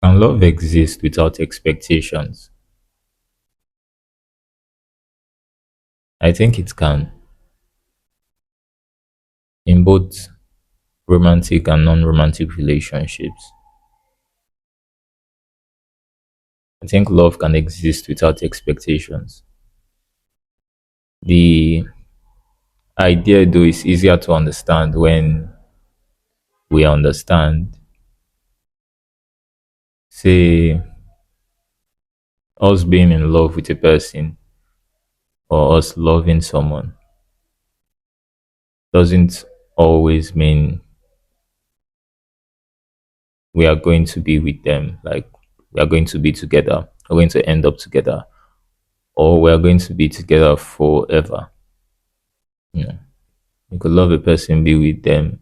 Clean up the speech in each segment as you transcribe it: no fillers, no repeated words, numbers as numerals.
Can love exist without expectations? I think it can, in both romantic and non romantic relationships. I think love can exist without expectations. The idea, though, is easier to understand when we understand, say, us being in love with a person or us loving someone doesn't always mean we are going to be with them, like we are going to be together, we're going to end up together, or we are going to be together forever. You know, you could love a person, be with them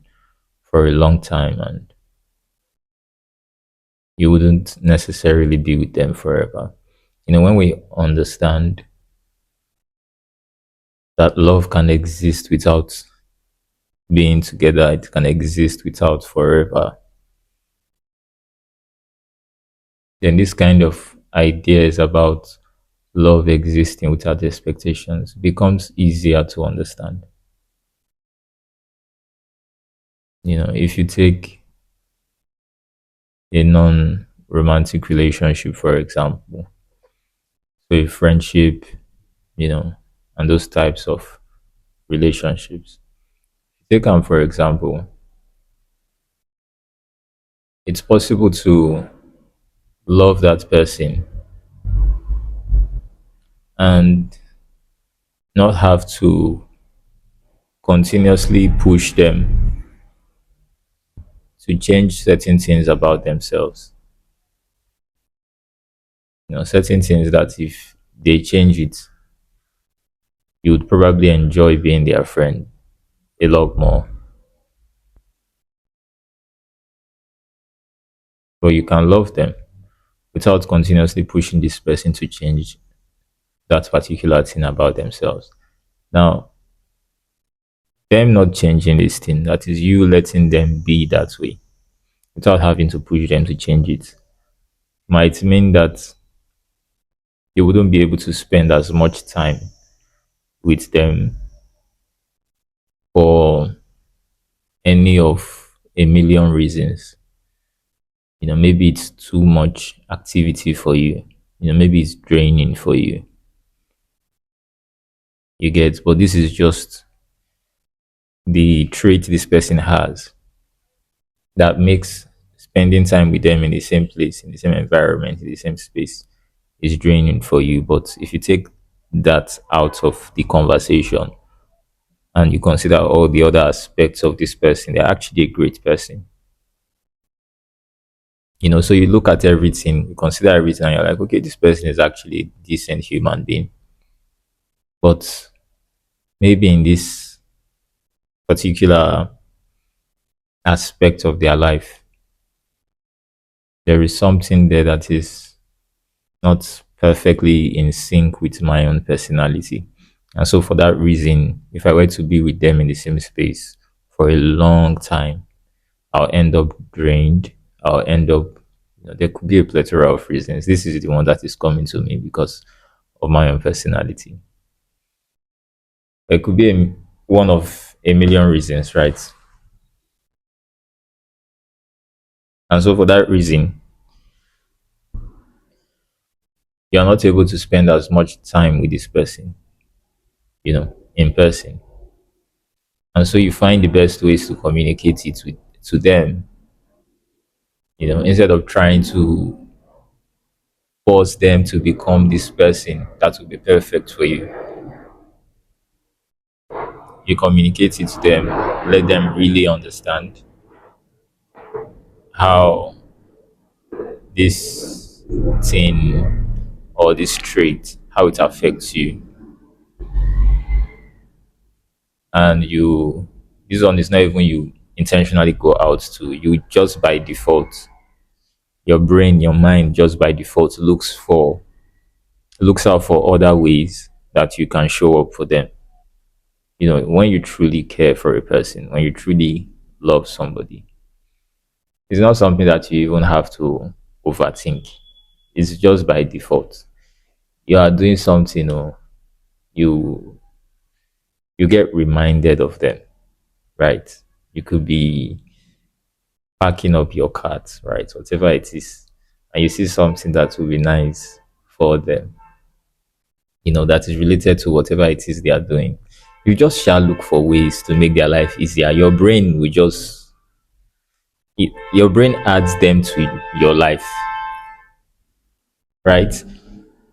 for a long time, and you wouldn't necessarily be with them forever. When we understand that love can exist without being together, it can exist without forever, then this kind of ideas about love existing without expectations becomes easier to understand. If you take a non romantic relationship, for example, so a friendship, you know, and those types of relationships. Take them, for example, it's possible to love that person and not have to continuously push them to change certain things about themselves. Certain things that if they change it, you would probably enjoy being their friend a lot more. But you can love them without continuously pushing this person to change that particular thing about themselves. Now, them not changing this thing, that is you letting them be that way without having to push them to change it, might mean that you wouldn't be able to spend as much time with them for any of a million reasons. Maybe it's too much activity for you. Maybe it's draining for you. You get, but this is just the trait this person has that makes spending time with them in the same place, in the same environment, in the same space is draining for you. But if you take that out of the conversation and you consider all the other aspects of this person, they're actually a great person. So you look at everything, you consider everything, and you're like, okay, this person is actually a decent human being. But maybe in this particular aspect of their life, there is something there that is not perfectly in sync with my own personality. And so, for that reason, if I were to be with them in the same space for a long time, I'll end up drained. I'll end up, there could be a plethora of reasons. This is the one that is coming to me because of my own personality. It could be one of a million reasons, right? And so, for that reason, you're not able to spend as much time with this person, in person. And so, you find the best ways to communicate it to them, instead of trying to force them to become this person that will be perfect for you. You communicate it to them, let them really understand how this thing or this trait, how it affects you. And this one is not even you intentionally go out to, you just by default, your brain, your mind just by default looks out for other ways that you can show up for them. When you truly care for a person, when you truly love somebody, it's not something that you even have to overthink. It's just by default. You are doing something, or you you get reminded of them, right? You could be packing up your cart, right? Whatever it is, and you see something that will be nice for them, that is related to whatever it is they are doing. You just shall look for ways to make their life easier. Your brain adds them to your life, right?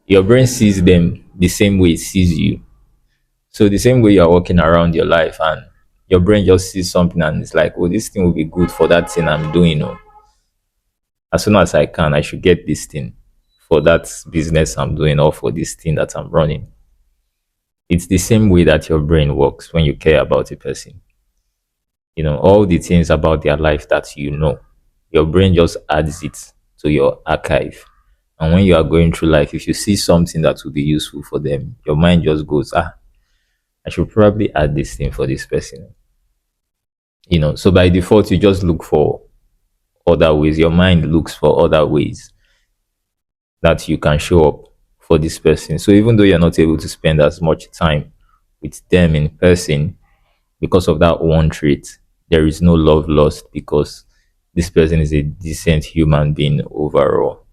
Your brain sees them the same way it sees you. So the same way you are walking around your life, and your brain just sees something and it's like, oh, this thing will be good for that thing I'm doing. Oh, as soon as I can, I should get this thing for that business I'm doing, or for this thing that I'm running. It's the same way that your brain works when you care about a person. All the things about their life that your brain just adds it to your archive. And when you are going through life, if you see something that will be useful for them, your mind just goes, I should probably add this thing for this person. So by default, you just look for other ways. Your mind looks for other ways that you can show up for this person. So even though you're not able to spend as much time with them in person because of that one trait, there is no love lost, because this person is a decent human being overall.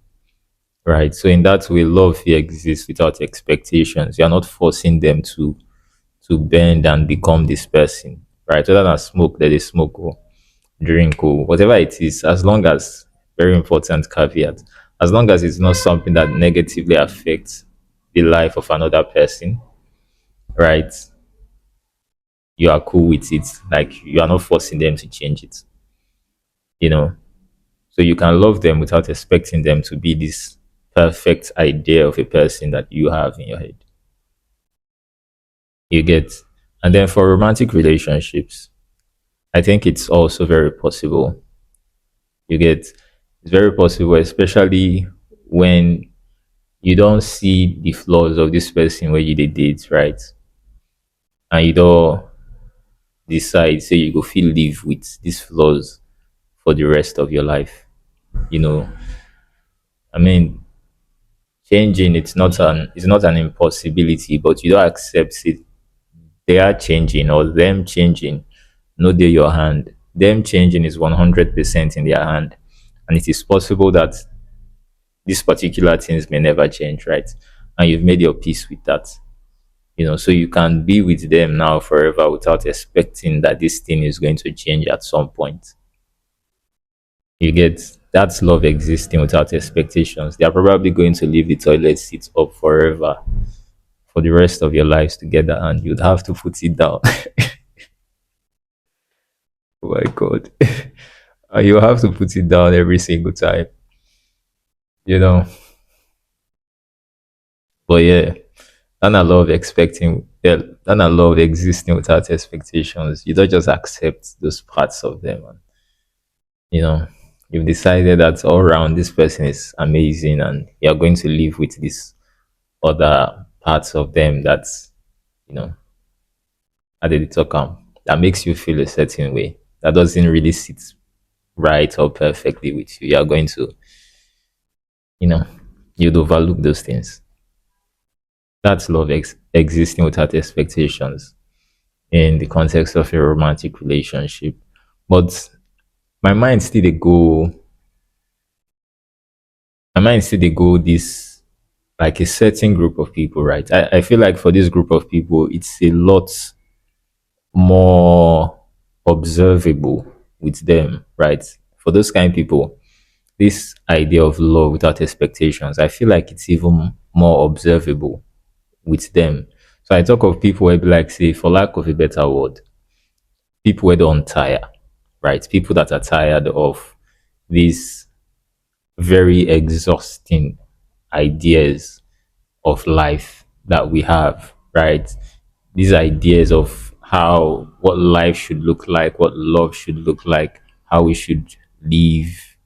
Right. So in that way, love here exists without expectations. You're not forcing them to bend and become this person. Right. Other than smoke, let it smoke, or drink, or whatever it is, as long as, very important caveat, as long as it's not something that negatively affects the life of another person, right? You are cool with it. Like, you are not forcing them to change it, you know. So you can love them without expecting them to be this perfect idea of a person that you have in your head. You get. And then for romantic relationships, I think it's also very possible. You get. It's very possible, especially when you don't see the flaws of this person where you did date, right? And you don't decide, say you go feel live with these flaws for the rest of your life. You know, I mean, changing, it's not an impossibility, but you don't accept it. They are changing, or them changing, no they your hand. Them changing is 100% in their hand. And it is possible that these particular things may never change, right? And you've made your peace with that. So you can be with them now forever without expecting that this thing is going to change at some point. You get. That's love existing without expectations. They are probably going to leave the toilet seat up forever for the rest of your lives together, and you'd have to put it down. Oh my god. And you have to put it down every single time, you know. But yeah, and I love expecting, yeah, and I love existing without expectations. You don't just accept those parts of them. And, you know, you've decided that all around this person is amazing, and you're going to live with these other parts of them that's, you know, at the talk that makes you feel a certain way that doesn't really sit right or perfectly with you. You're going to, you know, you'd overlook those things. That's love existing without expectations in the context of a romantic relationship. But my mind still they go, my mind still they go this, like a certain group of people, right? I feel like for this group of people, it's a lot more observable with them, right? For those kind of people, this idea of love without expectations, I feel like it's even more observable with them. So I talk of people where, like, say, for lack of a better word, people where don't tire, right? People that are tired of these very exhausting ideas of life that we have, right? These ideas of what life should look like, what love should look like, how we should live,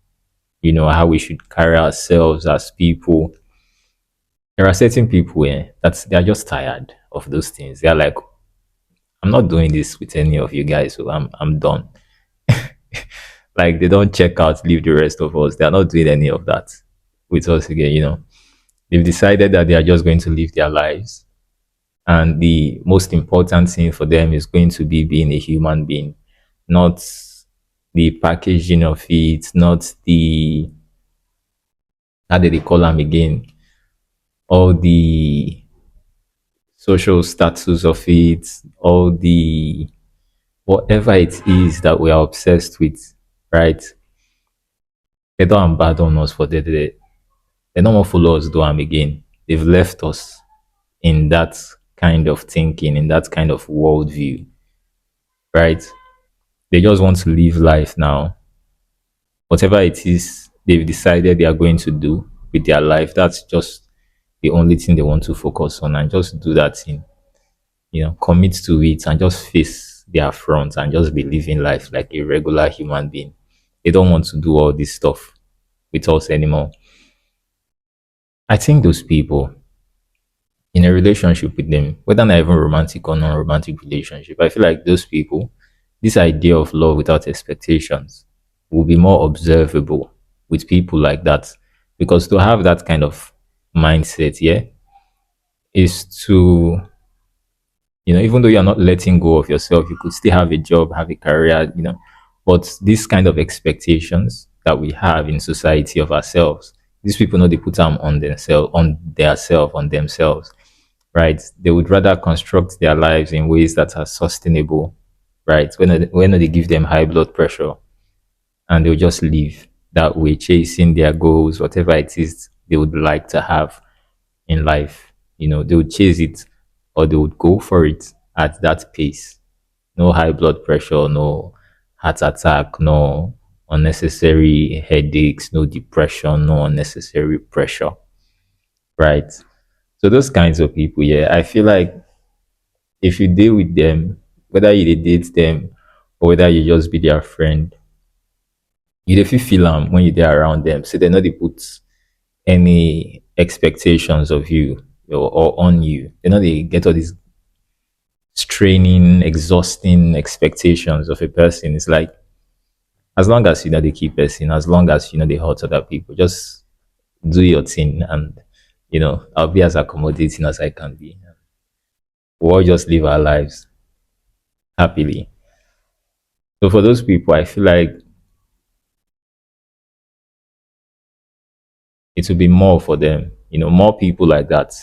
how we should carry ourselves as people. There are certain people they're just tired of those things. They're like, I'm not doing this with any of you guys, so I'm done. Like, they don't check out, leave the rest of us. They're not doing any of that. with us again. They've decided that they are just going to live their lives, and the most important thing for them is going to be being a human being, not the packaging of it, not the, how did they call them again, all the social status of it, all the whatever it is that we are obsessed with, right? They don't abandon us for that. They don't want to follow us do them again. They've left us in that kind of thinking, in that kind of worldview, right? They just want to live life now. Whatever it is they've decided they are going to do with their life, that's just the only thing they want to focus on, and just do that thing. Commit to it and just face their front and just be living life like a regular human being. They don't want to do all this stuff with us anymore. I think those people in a relationship with them, whether not even romantic or non-romantic relationship, I feel like those people, this idea of love without expectations will be more observable with people like that. Because to have that kind of mindset, yeah, is to, even though you're not letting go of yourself, you could still have a job, have a career, but these kind of expectations that we have in society of ourselves, these people know they put them on themselves, on themselves, right? They would rather construct their lives in ways that are sustainable, right? When they give them high blood pressure, and they'll just live that way, chasing their goals, whatever it is they would like to have in life. They would chase it, or they would go for it at that pace. No high blood pressure, no heart attack, no unnecessary headaches, no depression, no unnecessary pressure, right? So those kinds of people, yeah, I feel like if you deal with them, whether you date them or whether you just be their friend, you definitely feel them when you're there around them. So they know they put any expectations of you or on you. They know they get all these straining, exhausting expectations of a person. It's like, as long as they keep person, as long as they hurt other people, just do your thing, and I'll be as accommodating as I can be. We'll all just live our lives happily. So for those people, I feel like it will be more for them. More people like that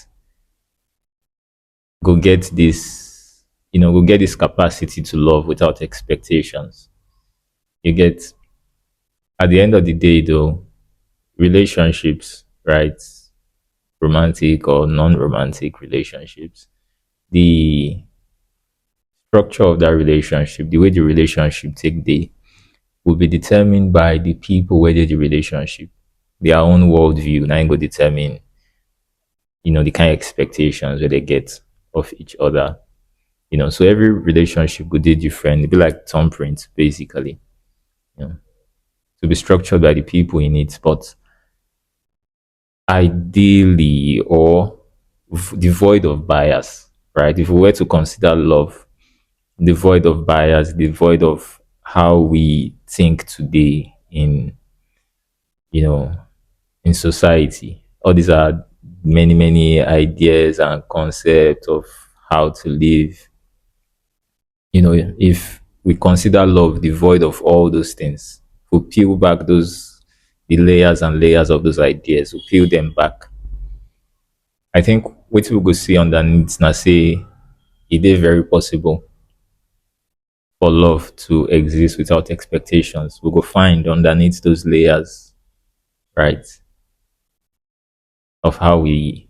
go get this, go get this capacity to love without expectations. You get, at the end of the day, though, relationships, right? Romantic or non-romantic relationships, the structure of that relationship, the way the relationship take day, will be determined by the people where they the relationship. Their own worldview now go determine, the kind of expectations that they get of each other. So every relationship could be different. It'd be like thumbprint, basically. You know, to be structured by the people in it, but ideally or devoid of bias, right? If we were to consider love devoid of bias, devoid of how we think today in, you know, in society, all these are many, many ideas and concepts of how to live. If we consider love devoid of all those things, we peel back the layers and layers of those ideas, we peel them back. I think what we go see underneath now say it is very possible for love to exist without expectations. We go find underneath those layers, right, of how we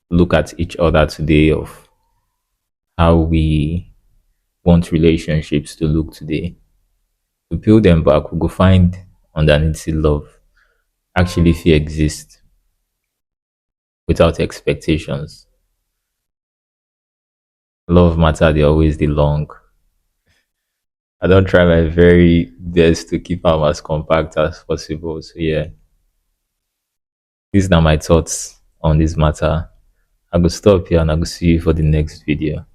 look at each other today, of how we want relationships to look today. To peel them back, we go find underneath the love actually if it exists without expectations. Love matter, they always the long. I don't try my very best to keep them as compact as possible. So yeah, these are my thoughts on this matter. I will stop here and I will see you for the next video.